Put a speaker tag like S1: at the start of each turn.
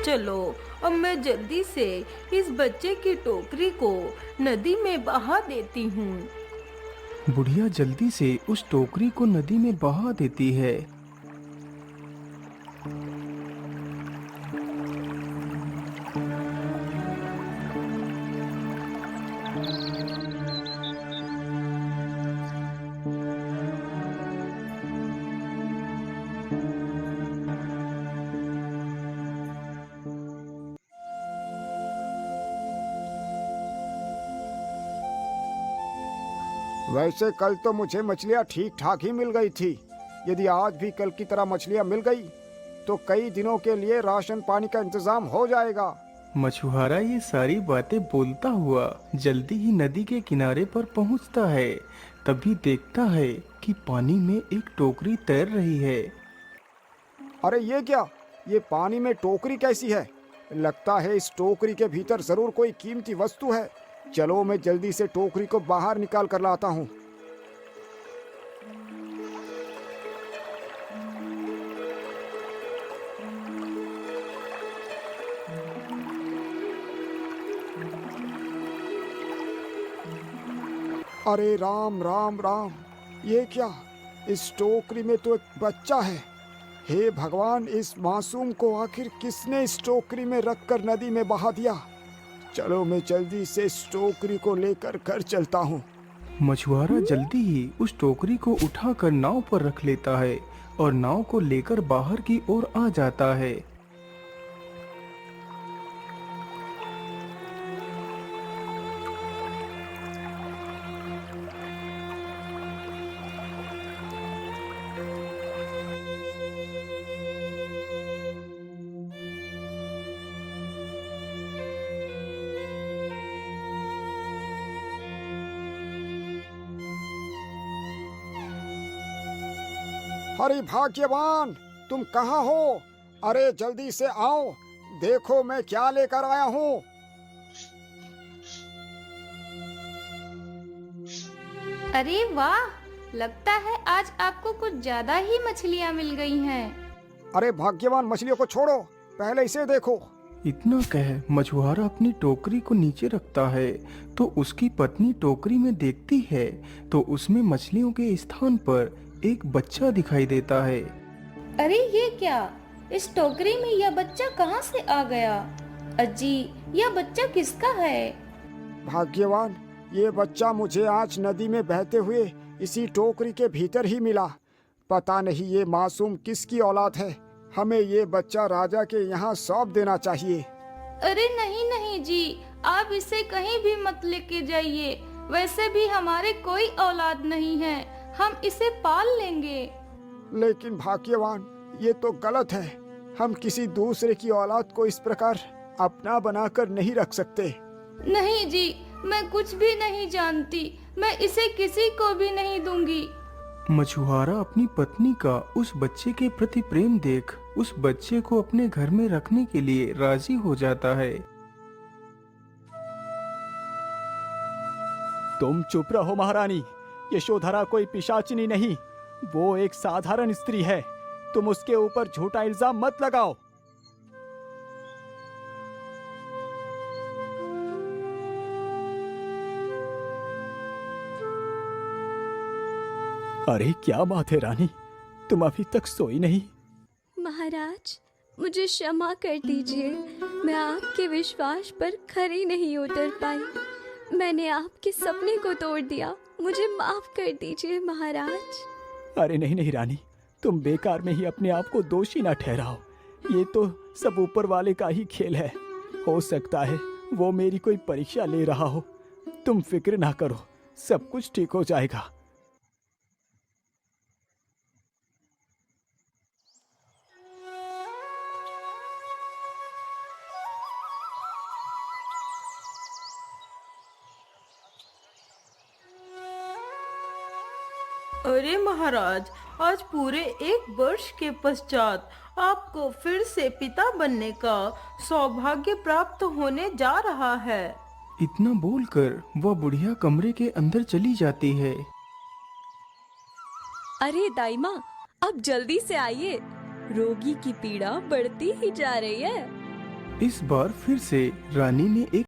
S1: चलो, अब मैं जल्दी से इस बच्चे की टोकरी को नदी में बहा देती हूँ।
S2: बुढ़िया जल्दी से उस टोकरी को नदी में बहा देती है।
S3: वैसे कल तो मुझे मछलियाँ ठीक ठाक ही मिल गई थी। यदि आज भी कल की तरह मछलियाँ मिल गई तो कई दिनों के लिए राशन पानी का इंतजाम हो जाएगा।
S2: मछुआरा ये सारी बातें बोलता हुआ जल्दी ही नदी के किनारे पर पहुंचता है। तभी देखता है कि पानी में एक टोकरी तैर रही है।
S3: अरे ये क्या, ये पानी में टोकरी कैसी है? लगता है इस टोकरी के भीतर जरूर कोई कीमती वस्तु है। चलो मैं जल्दी से टोकरी को बाहर निकाल कर लाता हूँ। अरे राम राम राम, ये क्या, इस टोकरी में तो एक बच्चा है। हे भगवान, इस मासूम को आखिर किसने इस टोकरी में रखकर नदी में बहा दिया? चलो मैं जल्दी से इस टोकरी को लेकर घर चलता हूँ।
S2: मछुआरा जल्दी ही उस टोकरी को उठाकर नाव पर रख लेता है और नाव को लेकर बाहर की ओर आ जाता है।
S3: अरे भाग्यवान, तुम कहाँ हो? अरे जल्दी से आओ, देखो मैं क्या लेकर आया हूँ।
S4: अरे वाह, लगता है आज आपको कुछ ज्यादा ही मछलियाँ मिल गई हैं।
S3: अरे भाग्यवान, मछलियों को छोड़ो, पहले इसे देखो।
S2: इतना कह मछुआरा अपनी टोकरी को नीचे रखता है तो उसकी पत्नी टोकरी में देखती है तो उसमें मछलियों के स्थान पर एक बच्चा दिखाई देता है।
S4: अरे ये क्या, इस टोकरी में यह बच्चा कहाँ से आ गया? अजी, यह बच्चा किसका है?
S3: भाग्यवान, ये बच्चा मुझे आज नदी में बहते हुए इसी टोकरी के भीतर ही मिला। पता नहीं ये मासूम किसकी औलाद है। हमें ये बच्चा राजा के यहाँ सौंप देना चाहिए।
S4: अरे नहीं नहीं जी, आप इसे कहीं भी मत लेके जाइए। वैसे भी हमारे कोई औलाद नहीं है, हम इसे पाल लेंगे।
S3: लेकिन भाग्यवान, ये तो गलत है। हम किसी दूसरे की औलाद को इस प्रकार अपना बनाकर नहीं रख सकते।
S4: नहीं जी, मैं कुछ भी नहीं जानती। मैं इसे किसी को भी नहीं दूंगी।
S2: मछुआरा अपनी पत्नी का उस बच्चे के प्रति प्रेम देख उस बच्चे को अपने घर में रखने के लिए राजी हो जाता है।
S5: तुम चुप रहो महारानी। यशोधरा कोई पिशाचिनी नहीं, वो एक साधारण स्त्री है। तुम उसके ऊपर झूठा इल्जाम मत लगाओ। अरे क्या बात है रानी, तुम अभी तक सोई नहीं?
S6: महाराज, मुझे क्षमा कर दीजिए। मैं आपके विश्वास पर खरी नहीं उतर पाई। मैंने आपके सपने को तोड़ दिया। मुझे माफ कर दीजिए महाराज।
S5: अरे नहीं नहीं रानी, तुम बेकार में ही अपने आप को दोषी ना ठहराओ। ये तो सब ऊपर वाले का ही खेल है। हो सकता है वो मेरी कोई परीक्षा ले रहा हो। तुम फिक्र ना करो, सब कुछ ठीक हो जाएगा।
S1: अरे महाराज, आज पूरे 1 वर्ष के पश्चात आपको फिर से पिता बनने का सौभाग्य प्राप्त होने जा रहा है।
S2: इतना बोलकर वह बुढ़िया कमरे के अंदर चली जाती है।
S6: अरे दाई माँ, अब जल्दी से आइए। रोगी की पीड़ा बढ़ती ही जा रही है।
S2: इस बार फिर से रानी ने एक